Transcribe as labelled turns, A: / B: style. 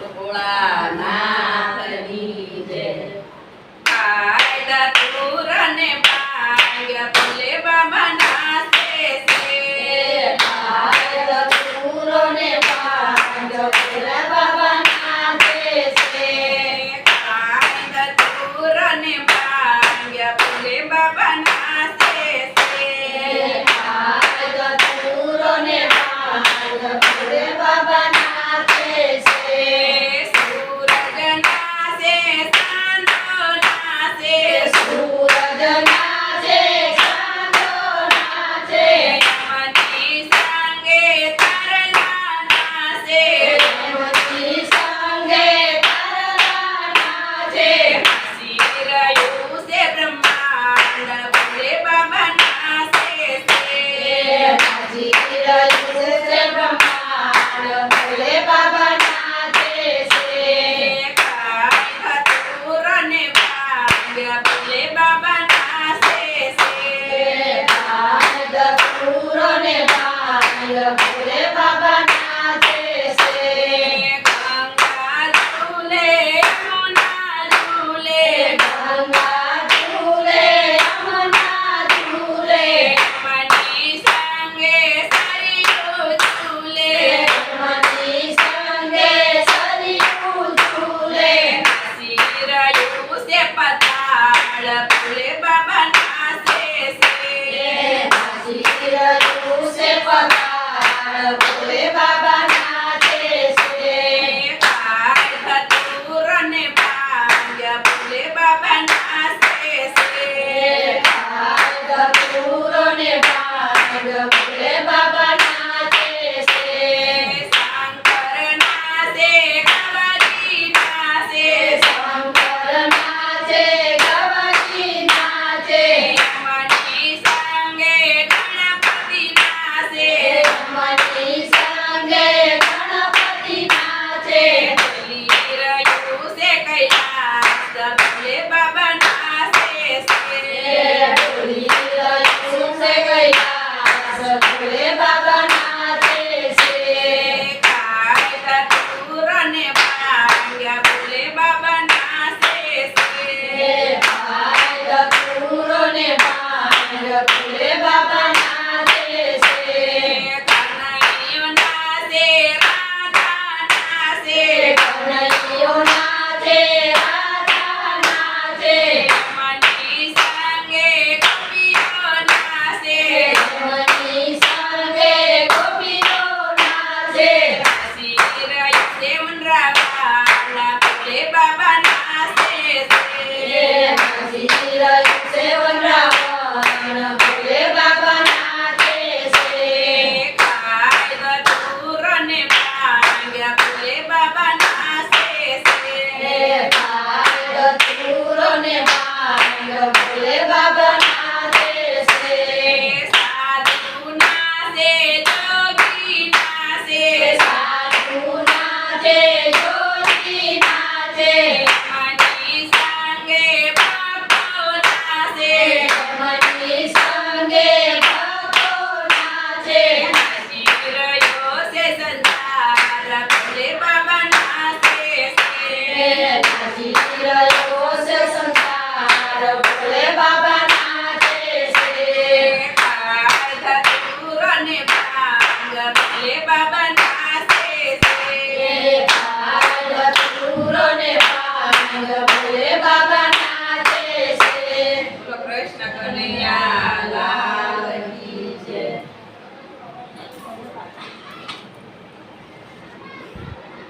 A: ભોળાનાથની જય આયલા તુર ને ભાંગ ભોલે બાબા નાચે છે
B: આયલા તુર ને ભાંગ ભોલે બાબા નાચે છે
A: આયલા તુર ને ભાંગ ભોલે બાબા નાચે છે
B: આયલા તુર ને ભાંગ ભોલે બાબા નાચે છે
A: સૂરજ નાચે ચાંદો નાચે
B: સૂરજ નાચે ચાંદો નાચે
A: યમની સંગે તારલા નાચે
B: યમની સંગે તારલા નાચે
A: હસી રહ્યું છે બ્રહ્માંડ ભોલે બાબા નાચે છે
B: નાચી રહ્યું છે બ્રહ્માંડ ભોલે બાબા નાચે છે
A: ખાય ધતુર ને ભાંગ ભોલે બાબા નાચે છે
B: ભાંગ ધતુર ને ભાંગ ભોલે બાબા નાચે છે
A: ગંગા ઝૂલે યમુના ઝૂલે
B: ગંગા ઝૂલે યમુના ઝૂલે
A: યમની સંગે સરયુ ઝૂલે
B: યમની સંગે સરયુ ઝૂલે
A: હસી રહ્યું છે પતાળ ભોલે બાબા નાચે છે
B: નાચી રહ્યું છે પતાળ ભોલે બાબા નાચે છે
A: ખાય ધતુર ને ભાંગ ભોલે બાબા નાચે છે
B: ભાંગ ધતુર ને ભાંગ ભોલે બાબા નાચે છે
A: શંકર નાચે ગવરી નાચે
B: શંકર નાચે ગવરી નાચે
A: યમની સંગે ગણપતિ નાચે
B: યમની સંગે ગણપતિ નાચે
A: ભૂલી રહ્યું છે કૈલાસ ભોલે બાબા નાચે છે
B: ભૂલી રહ્યું છે કૈલાસ ભોલે બાબા નાચે છે
A: ખાય ધતુર ને ભાંગ ભોલે બાબા નાચે છે
B: ભાંગ ધતુર ને ભાંગ ભોલે બાબા નાચે છે
A: કનૈયો નાચે રાધા નાચે
B: કનૈયો નાચે રાધા નાચે
A: યમની સંગે કવિઓ નાચે
B: યમની સંગે ગોપીઓ નાચે
A: હસી રહ્યું છે વનરાવાલા ભોલે બાબા નાચે છે
B: નાચી રહ્યું છે વનરાવણ ભોલે બાબા નાચે છે
A: ખાય ધતુર ને ભાંગ ભોલે બાબા નાચે છે
B: ભાંગ ધતુર ને ભાંગ ભોલે બાબા નાચે છે
A: સાધુ નાચે જોગી નાચે
B: સાધુ નાચે જોગી નાચે
A: યમની સંગે ભક્તો નાચે
B: યમની સંગે ભક્તો નાચે
A: હસી રહ્યો છે સંસાર ભોલે બાબા નાચે છે
B: નાચી રહ્યો છે સંસાર ભોલે બાબા નાચે છે
A: ખાય ધતુર ને ભાંગ ભોલે બાબા નાચે છે
B: ભાંગ ધતુર ને ભાંગ ભોલે બાબા નાચે છે
A: બોલો કૃષ્ણ કનૈયા